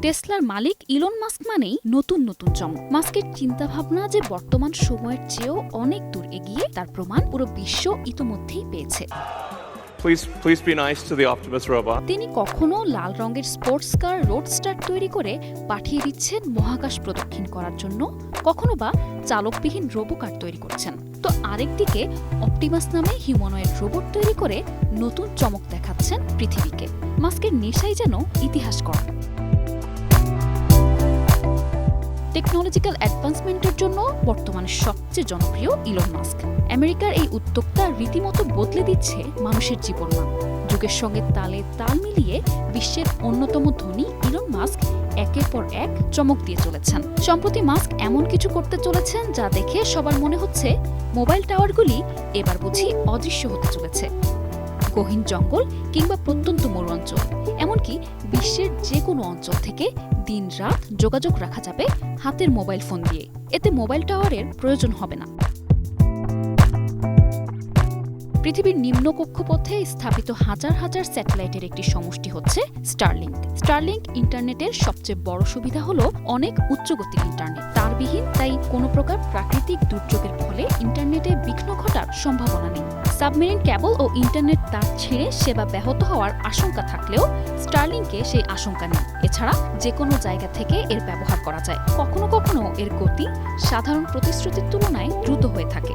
টেসলার মালিক Elon Musk মানেই নতুন নতুন চমক। মাস্কের চিন্তাভাবনা যে বর্তমান সময়ের চেয়েও অনেক দূর এগিয়ে, তার প্রমাণ পুরো বিশ্ব ইতোমধ্যেই পেয়েছে। Please be nice to the Optimus robot. তিনি কখনো লাল রঙের স্পোর্টস কার রোডস্টার তৈরি করে পাঠিয়ে দিচ্ছেন মহাকাশ প্রদক্ষিণ করার জন্য, কখনো বা চালকবিহীন রোবোকার তৈরি করছেন, তো আরেকদিকে অপটিমাস নামে হিউম্যানয়েড রোবট তৈরি করে নতুন চমক দেখাচ্ছেন পৃথিবীকে। মাস্কের নেশাই যেন ইতিহাস করা। টেকনোলজিক্যাল অ্যাডভান্সমেন্টের জন্য বর্তমানে সবচেয়ে জনপ্রিয় ইলন মাস্ক। আমেরিকার এই উদ্যোক্তা রীতিমতো বদলে দিচ্ছে মানুষের জীবনমান। যুগের সঙ্গে তালে তাল মিলিয়ে বিশ্বের অন্যতম ধনী ইলন মাস্ক একের পর এক চমক দিয়ে চলেছেন। সম্প্রতি মাস্ক এমন কিছু করতে চলেছেন যা দেখে সবার মনে হচ্ছে মোবাইল টাওয়ারগুলি এবার বুঝি অদৃশ্য হতে চলেছে। গহীন জঙ্গল কিংবা প্রত্যন্ত মরু অঞ্চল, এমনকি বিশ্বের যে কোনো অঞ্চল থেকে দিন রাত যোগাযোগ রাখা যাবে হাতের মোবাইল ফোন দিয়ে। এতে মোবাইল টাওয়ারের প্রয়োজন হবে না। পৃথিবীর নিম্ন কক্ষপথে স্থাপিত হাজার হাজার স্যাটেলাইটের একটি সমষ্টি হচ্ছে স্টারলিংক। স্টারলিংক ইন্টারনেটের সবচেয়ে বড় সুবিধা হলো অনেক উচ্চগতির ইন্টারনেট। তারবিহীন, তাই কোনো প্রকার প্রাকৃতিক দুর্যোগের ফলে ইন্টারনেটে বিঘ্ন ঘটার সম্ভাবনা নেই। সাবমেরিন কেবল ও ইন্টারনেট তার ছিঁড়ে সেবা ব্যাহত হওয়ার আশঙ্কা থাকলেও স্টারলিংকে সেই আশঙ্কা নেই। এছাড়া যে কোনো জায়গা থেকে এর ব্যবহার করা যায়। কখনো কখনো এর গতি সাধারণ প্রতিশ্রুতির তুলনায় দ্রুত হয়ে থাকে।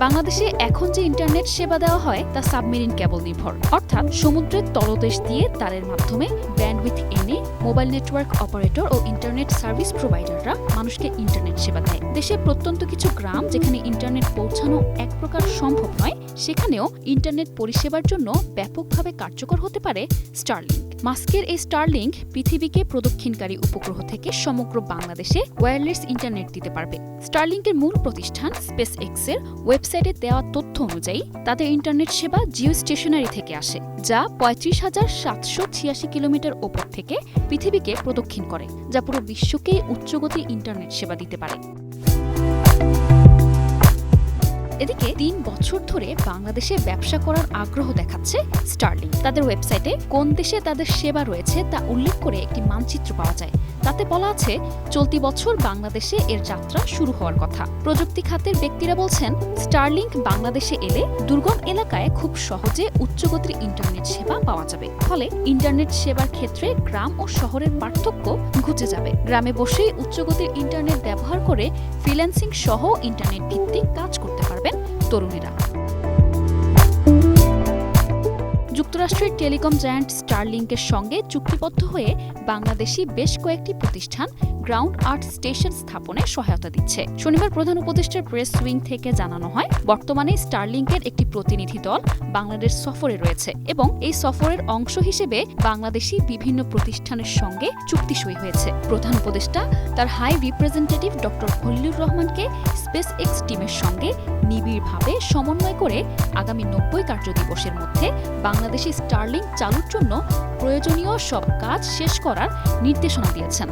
বাংলাদেশে এখন যে ইন্টারনেট সেবা দেওয়া হয় তা সাবমেরিন কেবল নির্ভর, অর্থাৎ সমুদ্রের তলদেশ দিয়ে তারের মাধ্যমে ব্যান্ডউইথ এনে মোবাইল নেটওয়ার্ক অপারেটর ও ইন্টারনেট সার্ভিস প্রোভাইডাররা মানুষকে ইন্টারনেট সেবা দেয়। দেশের প্রত্যন্ত কিছু গ্রাম যেখানে ইন্টারনেট পৌঁছানো এক প্রকার সম্ভব নয়, সেখানেও ইন্টারনেট পরিষেবার জন্য ব্যাপকভাবে কার্যকর হতে পারে স্টারলিংক। মাস্কের এই স্টারলিংক পৃথিবীকে প্রদক্ষিণকারী উপগ্রহ থেকে সমগ্র বাংলাদেশে ওয়্যারলেস ইন্টারনেট দিতে পারবে। স্টারলিংকের মূল প্রতিষ্ঠান স্পেস এক্সের ওয়েবসাইটে দেওয়া তথ্য অনুযায়ী তাদের ইন্টারনেট সেবা জিও স্টেশনারি থেকে আসে, যা ৩৫,৭৮৬ কিলোমিটার ওপর থেকে পৃথিবীকে প্রদক্ষিণ করে, যা পুরো বিশ্বকেই উচ্চগতি ইন্টারনেট সেবা দিতে পারে। এদিকে ৩ বছর ধরে বাংলাদেশে ব্যবসা করার আগ্রহ দেখাচ্ছে স্টারলিংক। তাদের ওয়েবসাইটে কোন দেশে তাদের সেবা রয়েছে তা উল্লেখ করে একটি মানচিত্র পাওয়া যায়। তাতে বলা আছে চলতি বছর বাংলাদেশে এর যাত্রা শুরু হওয়ার কথা। প্রযুক্তি খাতের ব্যক্তিরা বলছেন স্টারলিংক বাংলাদেশে এলে দুর্গম এলাকায় খুব সহজে উচ্চগতির ইন্টারনেট সেবা পাওয়া যাবে। ফলে ইন্টারনেট সেবার ক্ষেত্রে গ্রাম ও শহরের পার্থক্য ঘুচে যাবে। গ্রামে বসেই উচ্চগতির ইন্টারনেট ব্যবহার করে ফ্রিল্যান্সিং সহ ইন্টারনেট ভিত্তিক কাজ করতে পারবেন তরুণীরা। যুক্তরাষ্ট্রের টেলিকম জায়ান্ট স্টারলিংকের সঙ্গে চুক্তিবদ্ধ হয়ে বাংলাদেশি বেশ কয়েকটি প্রতিষ্ঠান গ্রাউন্ড আর্ট স্টেশন স্থাপনে সহায়তা দিচ্ছে। শনিবার প্রধান উপদেষ্টার প্রেস উইং থেকে জানানো হয়, বর্তমানে স্টারলিংকের একটি প্রতিনিধি দল বাংলাদেশ সফরে রয়েছে এবং এই সফরের অংশ হিসেবে বাংলাদেশি বিভিন্ন প্রতিষ্ঠানের সঙ্গে চুক্তি সই হয়েছে। প্রধান উপদেষ্টা তার হাই রিপ্রেজেন্টেটিভ ডক্টর খলিলুর রহমানকে স্পেস এক্স টিমের সঙ্গে নিবিড়ভাবে সমন্বয় করে আগামী ৯০ কার্যদিবসের মধ্যে বাংলাদেশি স্টারলিংক চালুর জন্য প্রয়োজনীয় সব কাজ শেষ করার নির্দেশনা দিয়েছেন।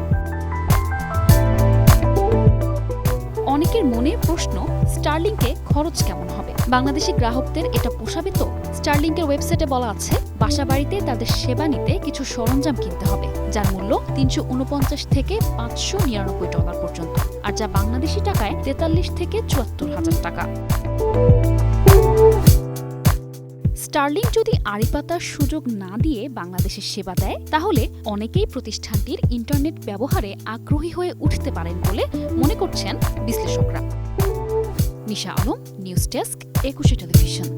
অনেকের মনে প্রশ্ন, স্টারলিংকে খরচ কেমন হবে? বাংলাদেশি গ্রাহকদের এটা পোষাবে তো? স্টারলিংকের ওয়েবসাইটে বলা আছে বাসাবাড়িতে তাদের সেবা নিতে কিছু সরঞ্জাম কিনতে হবে, যার মূল্য $৩৪৯ থেকে $৫৯৯ পর্যন্ত, আর যা বাংলাদেশি টাকায় ৪৩ থেকে ৭৪,০০০ টাকা। স্টারলিংক যদি আড়ি পাতার সুযোগ না দিয়ে বাংলাদেশের সেবা দেয়, তাহলে অনেকেই প্রতিষ্ঠানটির ইন্টারনেট ব্যবহারে আগ্রহী হয়ে উঠতে পারেন বলে মনে করছেন বিশ্লেষকরা। নিশা আলম, নিউজ ডেস্ক, ২১ টেলিভিশন।